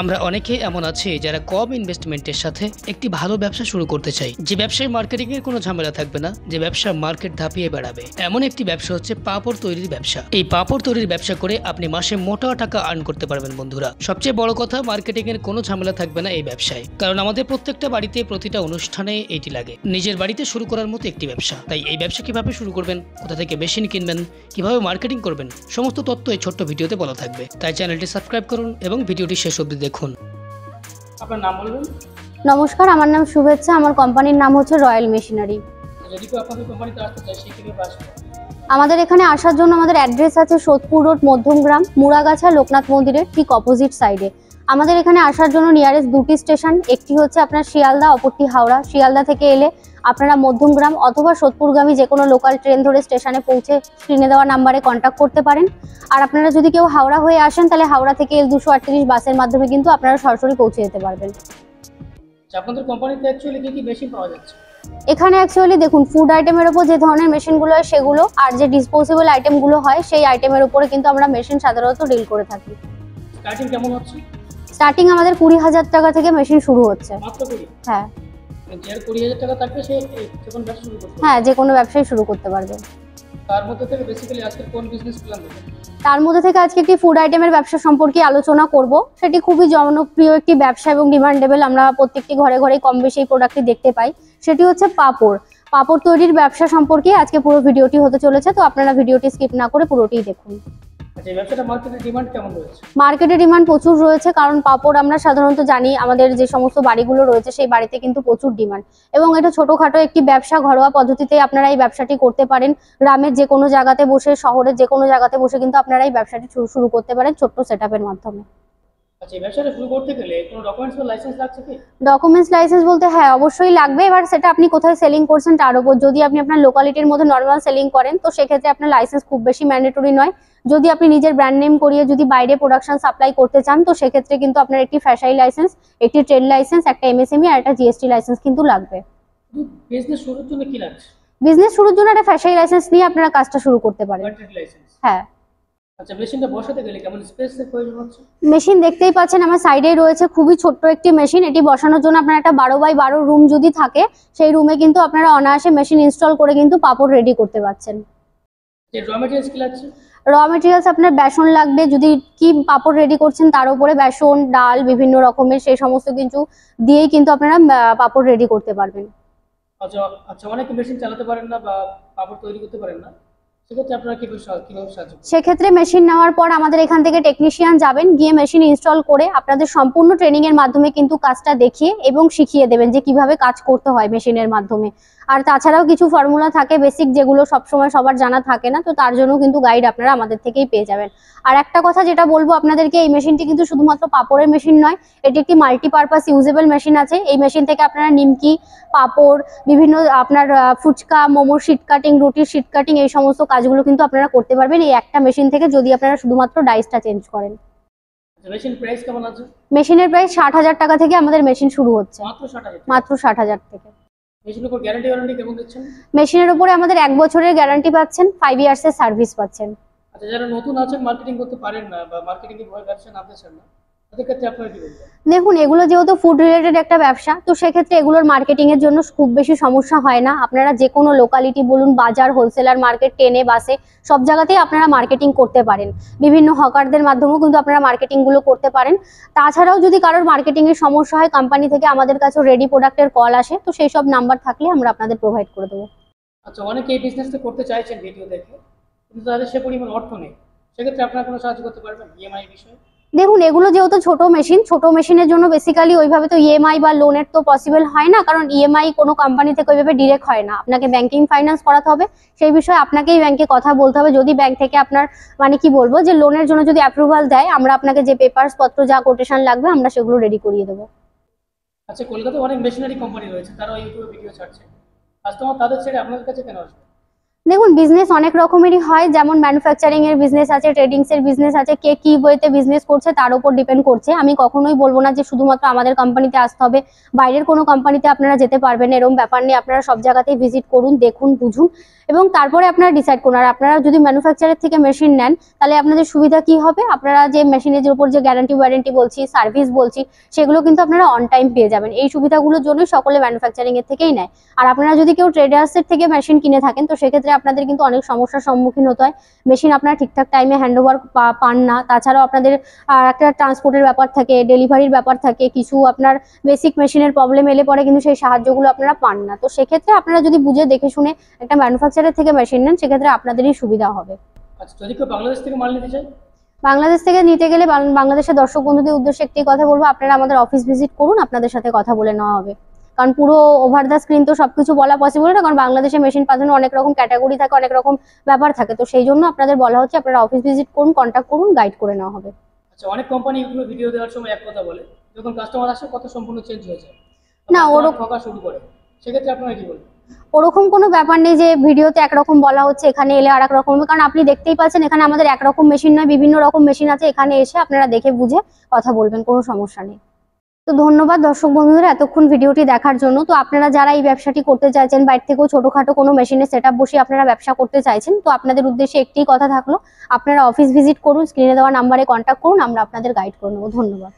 আমরা অনেকেই এমন আছি যারা কম ইনভেস্টমেন্টের সাথে একটি ভালো ব্যবসা শুরু করতে চাই, যে ব্যবসায় মার্কেটিং এর কোনো ঝামেলা থাকবে না, যে ব্যবসা মার্কেট ধাপিয়ে বেড়াবে। এমন একটি ব্যবসা হচ্ছে পাপড় তৈরির ব্যবসা। এই পাপড় তৈরির ব্যবসা করে আপনি মাসে মোটা টাকা আর্ন করতে পারবেন বন্ধুরা। সবচেয়ে বড় কথা, মার্কেটিং এর কোনো ঝামেলা থাকবে না এই ব্যবসায়, কারণ আমাদের প্রত্যেকটা বাড়িতে প্রতিটা অনুষ্ঠানে এটি লাগে। নিজের বাড়িতে শুরু করার মতো একটি ব্যবসা। তাই এই ব্যবসা কিভাবে শুরু করবেন, কোথা থেকে মেশিন কিনবেন, কিভাবে মার্কেটিং করবেন, সমস্ত তথ্য এই ছোট্ট ভিডিওতে বলা থাকবে। তাই চ্যানেলটি সাবস্ক্রাইব করুন এবং ভিডিওটি শেষ অবধি দেখুন। আপনার নাম বলবেন? নমস্কার, আমার নাম শুভেচ্ছা। আমার কোম্পানির নাম হচ্ছে রয়্যাল মেশিনারি। যদি কেউ আপনাদের কোম্পানিতে আসতে চায় সে কিভাবে আসবে? আমাদের এখানে আসার জন্য আমাদের অ্যাড্রেস আছে সোদপুর রোড, মধ্যমগ্রাম, মুড়াগাছা লোকনাথ মন্দিরের ঠিক অপোজিট সাইডে। আমাদের এখানে আসার জন্য নিয়ারেস্ট দুটি স্টেশন, একটি হচ্ছে আপনার শিয়ালদা, অপরটি হাওড়া। শিয়ালদা থেকে এলে আপনারা মধ্যমগ্রাম অথবা সোদপুরগামী যে কোনো লোকাল ট্রেন ধরে স্টেশনে পৌঁছে স্ক্রিনে দেওয়া নাম্বারে কন্ট্যাক্ট করতে পারেন। আর আপনারা যদি কেউ হাওড়া হয়ে আসেন তাহলে হাওড়া থেকে L238 বাসের মাধ্যমে কিন্তু আপনারা সরাসরি পৌঁছে যেতে পারবেন। আপনাদের কোম্পানিতে অ্যাকচুয়ালি কি কি মেশিন পাওয়া যাচ্ছে? এখানে অ্যাকচুয়ালি দেখুন, ফুড আইটেমের উপর যে ধরনের মেশিনগুলো হয় সেগুলো, আর যে ডিসপোজেবল আইটেমগুলো হয় সেই আইটেমের উপরে কিন্তু আমরা মেশিন সাধারণত ডিল করে থাকি। স্টার্টিং কেমন হচ্ছে? স্টার্টিং আমাদের 20,000 টাকা থেকে মেশিন শুরু হচ্ছে। মাত্র 20? হ্যাঁ যার 20,000 টাকা থাকবে সে যখন ব্যবসা শুরু করতে হ্যাঁ, যে কোনো ব্যবসায় শুরু করতে পারবে। তার মধ্যে থেকে বেসিক্যালি আজকে কোন বিজনেস প্ল্যান দেবেন? তার মধ্যে থেকে আজকে একটি ফুড আইটেমের ব্যবসা সম্পর্কে আলোচনা করব। সেটি খুবই জনপ্রিয় একটি ব্যবসা এবং ডিমান্ডেবল। আমরা প্রত্যেকটি ঘরে ঘরেই কম বেশি এই প্রোডাক্টটি দেখতে পাই। সেটি হচ্ছে পাপড়। পাপড় তৈরির ব্যবসা সম্পর্কে আজকে পুরো ভিডিওটি হতে চলেছে, তো আপনারা ভিডিওটি স্কিপ না করে পুরোটি দেখুন। আচ্ছা, এই ব্যবসাটা মার্কেটে ডিমান্ড কেমন রয়েছে? মার্কেটে ডিমান্ড প্রচুর রয়েছে, কারণ পাপড় আমরা সাধারণত জানি আমাদের যে সমস্ত বাড়িগুলো রয়েছে সেই বাড়িতে কিন্তু প্রচুর ডিমান্ড। এবং এটা ছোটখাটো একটি ব্যবসা, ঘরোয়া পদ্ধতিতে আপনারা এই ব্যবসাটি করতে পারেন। গ্রামের যে কোনো জায়গাতে বসে, শহরের যে কোনো জায়গাতে বসে কিন্তু আপনারা এই ব্যবসাটি শুরু করতে পারেন ছোট্ট সেটআপের মাধ্যমে। আচ্ছা, এই ব্যবসাটা শুরু করতে গেলে কোনো ডকুমেন্টস বা লাইসেন্স লাগছে কি? ডকুমেন্টস লাইসেন্স বলতে হ্যাঁ অবশ্যই লাগবে। এবার সেটা আপনি কোথায় সেলিং করছেন তার উপর। যদি আপনি আপনার লোকালিটির মধ্যে নর্মাল সেলিং করেন তো সেক্ষেত্রে আপনার লাইসেন্স খুব বেশি ম্যান্ডেটরি নয়। যদি আপনি নিজের ব্র্যান্ড নেম করিয়ে যদি বাইরে প্রোডাকশন সাপ্লাই করতে চান তো সেক্ষেত্রে কিন্তু আপনার একটি ফ্যাশাই লাইসেন্স, একটি ট্রেড লাইসেন্স, একটা MSME আর একটা GST লাইসেন্স কিন্তু লাগবে। বিজনেস শুরুর জন্য কি লাগছে? বিজনেস শুরুর জন্য একটা ফ্যাশাই লাইসেন্স নিয়ে আপনারা কাজটা শুরু করতে পারেন। Trade licence? হ্যাঁ। আচ্ছা, মেশিনটা বসাতে গেলে কেমন স্পেসের প্রয়োজন হচ্ছে? মেশিন দেখতেই পাচ্ছেন আমার সাইডেই রয়েছে খুবই ছোট্ট একটি মেশিন। এটি বসানোর জন্য আপনার একটা 12x12 রুম যদি থাকে সেই রুমে কিন্তু আপনারা অনায়াসে মেশিন ইনস্টল করে কিন্তু পাপড় রেডি করতে পারছেন। এর র ম্যাটেরিয়ালস কি লাগছে? র মেটেরিয়ালস আপনার বেসন লাগবে। যদি কি পাপড় রেডি করছেন তার উপরে বেসন, ডাল, বিভিন্ন রকমের সেই সমস্ত কিছু দিয়েই কিন্তু আপনারা পাপড় রেডি করতে পারবেন। আচ্ছা আচ্ছা, অনেকে মেশিন চালাতে পারেন না বা পাপড় তৈরি করতে পারেন না, সেক্ষেত্রে আপনারা কিভাবে সাহায্য? সেক্ষেত্রে মেশিন নেওয়ার পর আমাদের এখান থেকে টেকনিশিয়ান যাবেন, গিয়ে মেশিন ইনস্টল করে আপনাদের সম্পূর্ণ ট্রেনিং এর মাধ্যমে কিন্তু কাজটা দেখিয়ে এবং শিখিয়ে দেবেন যে কিভাবে কাজ করতে হয় মেশিনের মাধ্যমে। আর তাছাড়াও কিছু ফর্মুলা থাকে বেসিক, যেগুলো সবসময় সবার জানা থাকে না, তো তার জন্য কিন্তু গাইড আপনারা আমাদের থেকেই পেয়ে যাবেন। আর একটা কথা যেটা বলবো আপনাদেরকে, এই মেশিনটি কিন্তু শুধুমাত্র পাপড়ের মেশিন নয়, এটি একটি মাল্টিপারপাস ইউজেবল মেশিন আছে। এই মেশিন থেকে আপনারা নিমকি, পাপড়, বিভিন্ন আপনার ফুচকা, মোমোর শিট কাটিং, রুটির শিট কাটিং, এই সমস্ত কাজগুলো কিন্তু আপনারা করতে পারবেন এই একটা মেশিন থেকে, যদি আপনারা শুধুমাত্র ডাইসটা চেঞ্জ করেন। মেশিন প্রাইস কেমন আছে? মেশিনের প্রাইস 60,000 টাকা থেকে আমাদের মেশিন শুরু হচ্ছে। মাত্র 60,000? মাত্র 60,000 থেকে। মেশিনের উপর গ্যারান্টি ওয়ারেন্টি কেমন দিচ্ছেন? মেশিনের উপরে আমাদের 1 বছরের গ্যারান্টি পাচ্ছেন, 5 ইয়ার্সের সার্ভিস পাচ্ছেন। আচ্ছা, যারা নতুন আছেন, মার্কেটিং করতে পারেন না বা মার্কেটিং এর ভয় ব্যবসা নামতে চান না, তাদের ক্ষেত্রে আপনারা কি বলবেন? দেখুন, এগুলো যেহেতু ফুড রিলেটেড একটা ব্যবসা, তো সেক্ষেত্রে এগুলোর মার্কেটিং এর জন্য খুব বেশি সমস্যা হয় না। আপনারা যে কোনো লোকালিটি বলুন, বাজার, হোলসেলার মার্কেট, ট্রেনে, বাসে, সব জায়গাতেই আপনারা মার্কেটিং করতে পারেন। বিভিন্ন হকারদের মাধ্যমেও কিন্তু আপনারা মার্কেটিং গুলো করতে পারেন। তাছাড়াও যদি কারোর মার্কেটিং এর সমস্যা হয়, কোম্পানি থেকে আমাদের কাছে রেডি প্রোডাক্টের কল আসে, তো সেই সব নাম্বার থাকলে আমরা আপনাদের প্রোভাইড করে দেবো। আচ্ছা, অনেকে এই বিজনেসটা করতে চাইছেন ভিডিও দেখে, কিন্তু তাদের সে পরিমাণ অর্থ নেই, সেক্ষেত্রে আপনারা কোনো সাহায্য করতে পারবেন EMI বিষয়ে? দেখুন, এগুলো যেহেতু ছোট মেশিনের জন্য বেসিক্যালি ওইভাবে তো EMI বা লোনের তো পসিবল হয় না, কারণ EMI কোনো কোম্পানি থেকে ওইভাবে ডিরেক্ট হয় না। আপনাকে ব্যাংকিং ফাইন্যান্স করাতে হবে, সেই বিষয়ে আপনাকেই ব্যাংকে কথা বলতে হবে। যদি ব্যাংক থেকে আপনার মানে কি বলবো যে লোনের জন্য যদি অ্যাপ্রুভাল দেয়, আমরা আপনাকে যে পেপারস পত্র যা কোটেশন লাগবে আমরা সেগুলো রেডি করিয়ে দেবো। আচ্ছা, কলকাতায় অনেক মেশিনারি কোম্পানি রয়েছে, তারা ইউটিউবে ভিডিও ছাড়ছে, কাস্টমার তাদের ছেড়ে আপনাদের কাছে কেন আসবে? দেখুন, বিজনেস অনেক রকমেরই হয়, যেমন ম্যানুফ্যাকচারিং এর বিজনেস আছে, ট্রেডিংস এর বিজনেস আছে, কে কি ওয়েতে বিজনেস করছে তার উপর ডিপেন্ড করছে। আমি কখনোই বলবো না যে শুধুমাত্র আমাদের কোম্পানিতে আসতে হবে, বাইরের কোনো কোম্পানিতে আপনারা যেতে পারবেন, এরকম ব্যাপার নেই। আপনারা সব জায়গাতেই ভিজিট করুন, দেখুন, বুঝুন এবং তারপরে আপনারা ডিসাইড করুন। আর আপনারা যদি ম্যানুফ্যাকচারের থেকে মেশিন নেন তাহলে আপনাদের সুবিধা কি হবে, আপনারা যে মেশিনের উপর যে গ্যারান্টি ওয়ারেন্টি বলছি, সার্ভিস বলছি, সেগুলো কিন্তু আপনারা অন টাইম পেয়ে যাবেন। এই সুবিধাগুলোর জন্যই সকলে ম্যানুফ্যাকচারিং এর থেকেই নেয়। আর আপনারা যদি কেউ ট্রেডার্সের থেকে মেশিন কিনে থাকেন তো সেক্ষেত্রে আপনাদের কিন্তু অনেক সমস্যার সম্মুখীন হতে হয়। মেশিন আপনারা ঠিকঠাক টাইমে হ্যান্ড ওভার পান না, তাছাড়াও আপনাদের একটা ট্রান্সপোর্টের ব্যাপার থাকে, ডেলিভারির ব্যাপার থাকে, কিছু আপনার বেসিক মেশিনের প্রবলেম এলে পরে কিন্তু সেই সাহায্যগুলো আপনারা পান না। তো সেক্ষেত্রে আপনারা যদি বুঝে দেখে শুনে একটা ম্যানুফ্যাকচারের থেকে মেশিন নেন সেক্ষেত্রে আপনাদেরই সুবিধা হবে। আচ্ছা, যদি কেউ বাংলাদেশ থেকে মাল নিতে চায়? বাংলাদেশ থেকে নিতে গেলে বাংলাদেশের দর্শক বন্ধুদের উদ্দেশ্যে একটি কথা বলবো, আপনারা আমাদের অফিস ভিজিট করুন, আপনাদের সাথে কথা বলে নেওয়া হবে। কারণ পুরো ওভার দ্য স্ক্রিন তো সবকিছু বলা পসিবল না, কারণ বাংলাদেশে মেশিন পাঠানো অনেক রকম ক্যাটাগরি থাকে, অনেক রকম ব্যাপার থাকে। তো সেই জন্য আপনাদের বলা হচ্ছে আপনারা অফিস ভিজিট করুন, কন্ট্যাক্ট করুন, গাইড করে নেওয়া হবে। আচ্ছা, অনেক কোম্পানি ইউটিউবে ভিডিও দেওয়ার সময় এক কথা বলে, যখন কাস্টমার আসে কথা সম্পূর্ণ চেঞ্জ হয়ে যায়, না, ওরকম ঠকা শুরু করে, সেক্ষেত্রে আপনারা কি বলবেন? ওরকম কোনো ব্যাপার নেই যে ভিডিওতে একরকম বলা হচ্ছে এখানে এলে আর এক রকম হবে, কারণ আপনি দেখতেই পাচ্ছেন এখানে আমাদের একরকম মেশিন নয়, বিভিন্ন রকম মেশিন আছে। এখানে এসে আপনারা দেখে বুঝে কথা বলবেন, কোনো সমস্যা নেই। তো ধন্যবাদ দর্শক বন্ধুরা এতক্ষণ ভিডিওটি দেখার জন্য। তো আপনারা যারা এই ব্যবসাটি করতে চাইছেন, বাইরে থেকেও ছোটখাটো কোনো মেশিনের সেটআপ বসিয়ে আপনারা ব্যবসা করতে চাইছেন, তো আপনাদের উদ্দেশ্যে একটি কথা থাকলো, আপনারা অফিস ভিজিট করুন, স্ক্রিনে দেওয়া নাম্বারে কন্ট্যাক্ট করুন, আমরা আপনাদের গাইড করে নেবো। ধন্যবাদ।